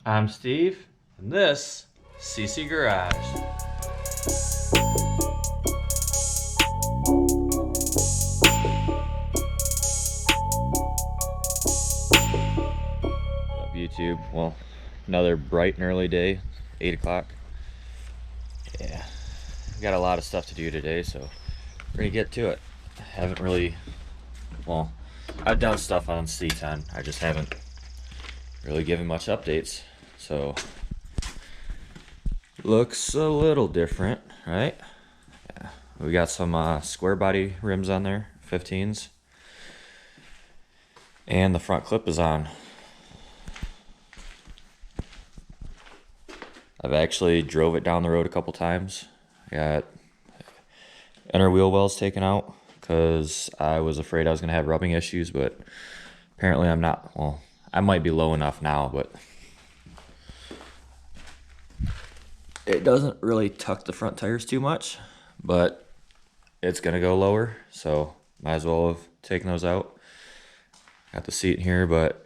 I'm Steve, and this is CC Garage. What's up, YouTube? Well, another bright and early day, 8 o'clock. Yeah, we got a lot of stuff to do today, so we're gonna get to it. I haven't really, well, I've done stuff on C10. I just haven't really given much updates, so looks a little different, right? Yeah, we got some square body rims on there, 15s, and the front clip is on. I've actually drove it down the road a couple times. I got inner wheel wells taken out because I was afraid I was going to have rubbing issues, but apparently I'm not. Well, I might be low enough now, but it doesn't really tuck the front tires too much, but it's going to go lower, so might as well have taken those out. Got the seat in here, but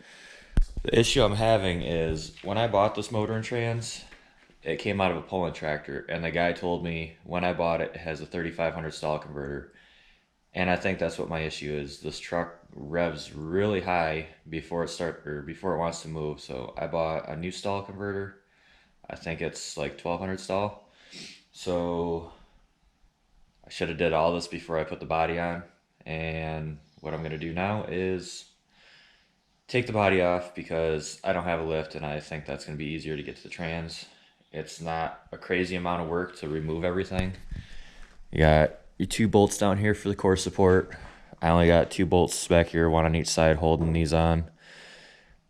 the issue I'm having is when I bought this motor and trans, it came out of a pulling tractor, and the guy told me when I bought it, it has a 3500 stall converter. And I think that's what my issue is. This truck revs really high before it wants to move. So I bought a new stall converter. I think it's like 1200 stall. So I should have did all this before I put the body on. And what I'm gonna do now is take the body off because I don't have a lift, and I think that's gonna be easier to get to the trans. It's not a crazy amount of work to remove everything. You got your 2 bolts down here for the core support. I only got 2 bolts back here, 1 on each side, holding these on.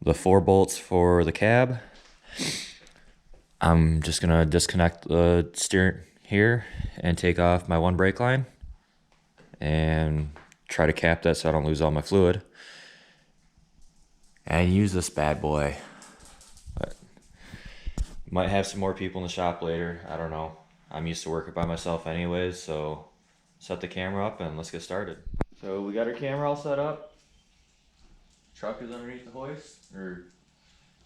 The 4 bolts for the cab. I'm just gonna disconnect the steering here and take off my 1 brake line and try to cap that so I don't lose all my fluid. And use this bad boy. But might have some more people in the shop later. I don't know. I'm used to working by myself anyways, so set the camera up and let's get started. So we got our camera all set up. Truck is underneath the hoist, or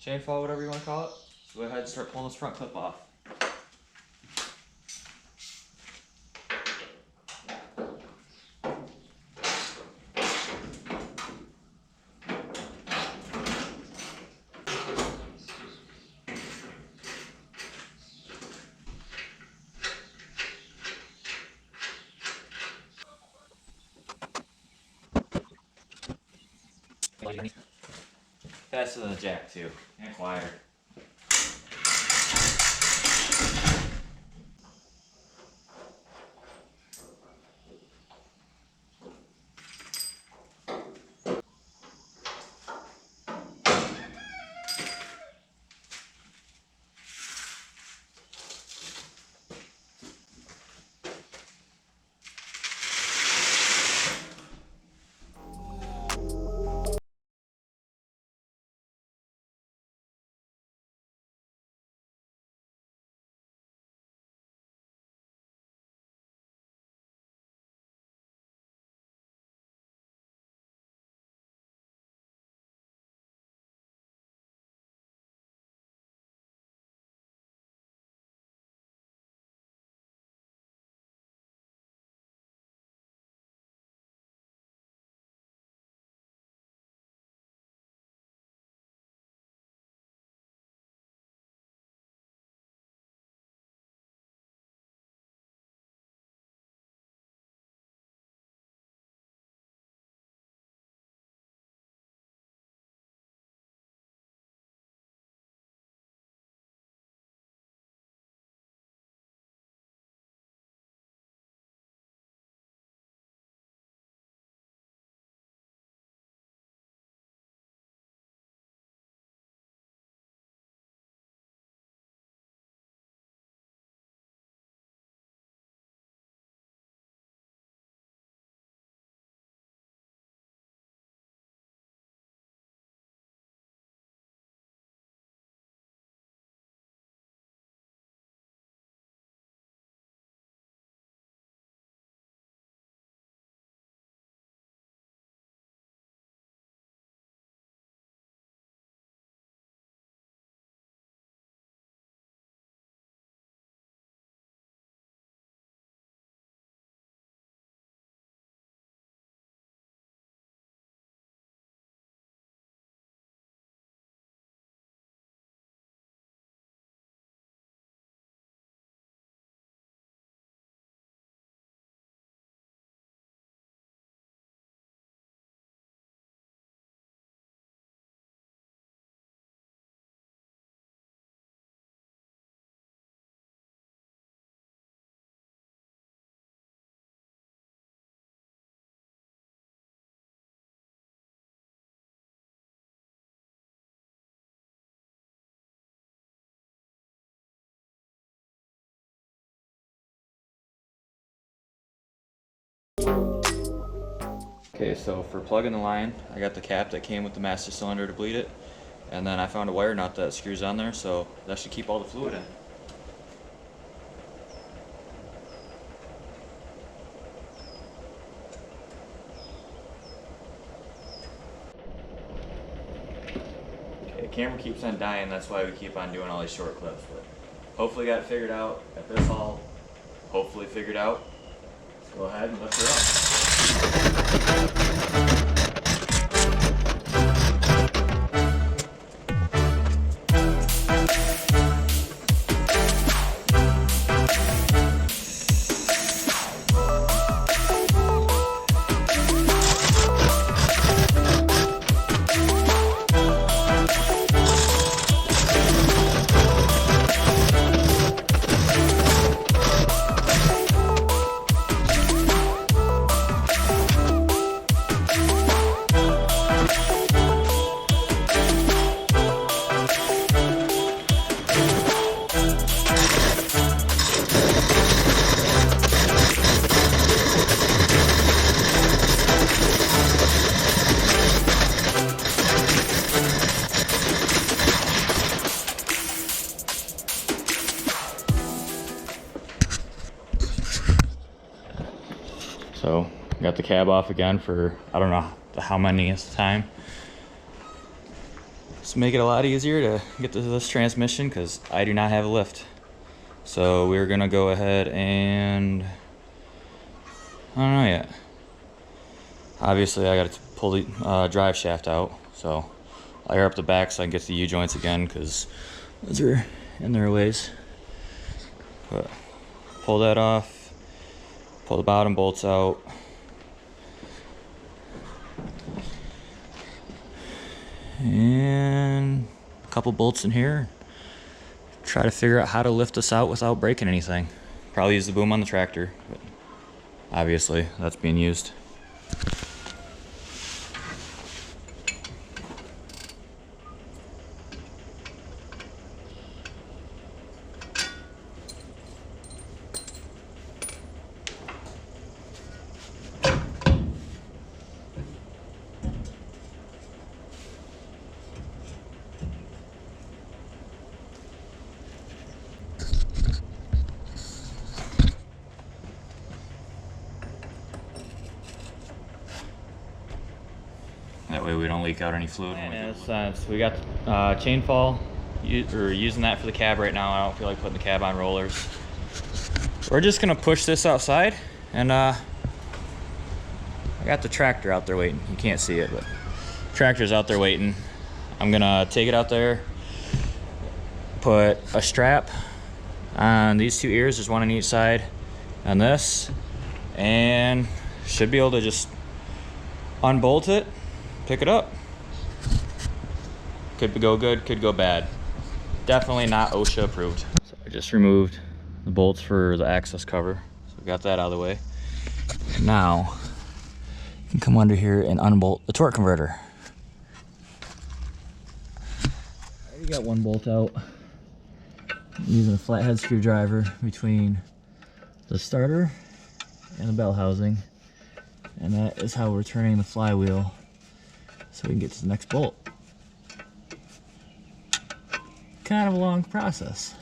chainfall, whatever you want to call it. So go ahead and start pulling this front clip off. Faster than the jack too, and quieter. Okay, so for plugging the line, I got the cap that came with the master cylinder to bleed it, and then I found a wire nut that screws on there, so that should keep all the fluid in. Okay, the camera keeps on dying, that's why we keep on doing all these short clips, but hopefully got it figured out. Got this all hopefully figured out. Let's go ahead and lift her up. So got the cab off again for I don't know how manyth time. Just make it a lot easier to get to this transmission because I do not have a lift. So we're gonna go ahead and I don't know yet. Obviously I got to pull the drive shaft out, so I'll air up the back so I can get to the U-joints again because those are in their ways. But pull that off. Pull the bottom bolts out. And a couple bolts in here. Try to figure out how to lift this out without breaking anything. Probably use the boom on the tractor, but obviously that's being used. That way we don't leak out any fluid. And we got chain fall. We're using that for the cab right now. I don't feel like putting the cab on rollers. We're just gonna push this outside, and I got the tractor out there waiting. You can't see it, but tractor's out there waiting. I'm gonna take it out there, put a strap on these two ears. There's one on each side on this, and should be able to just unbolt it, pick it up. Could go good, could go bad. Definitely not OSHA approved. So I just removed the bolts for the access cover. So we got that out of the way. Now, you can come under here and unbolt the torque converter. I already got one bolt out. I'm using a flathead screwdriver between the starter and the bell housing. And that is how we're turning the flywheel so we can get to the next bolt. Kind of a long process.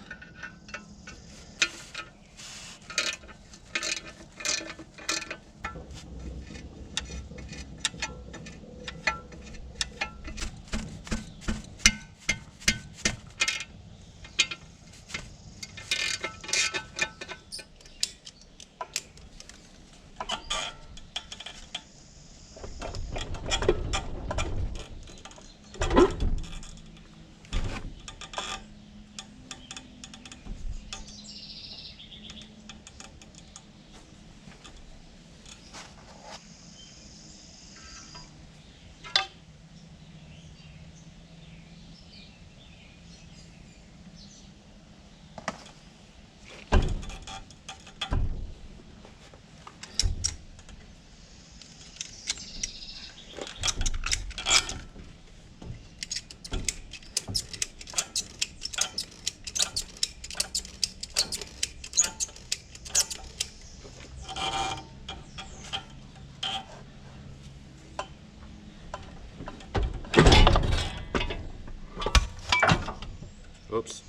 Oops.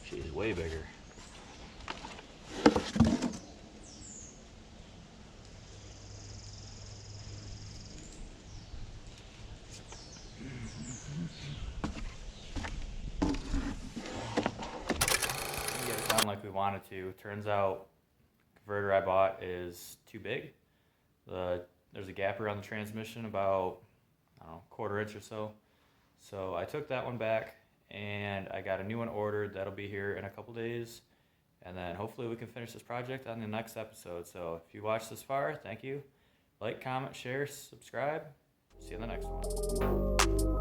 She's way bigger. Didn't get it done like we wanted to. Turns out the converter I bought is too big. There's a gap around the transmission about, I don't know, quarter inch or so. So I took that one back and I got a new one ordered. That'll be here in a couple days. And then hopefully we can finish this project on the next episode. So if you watched this far, thank you. Like, comment, share, subscribe. See you in the next one.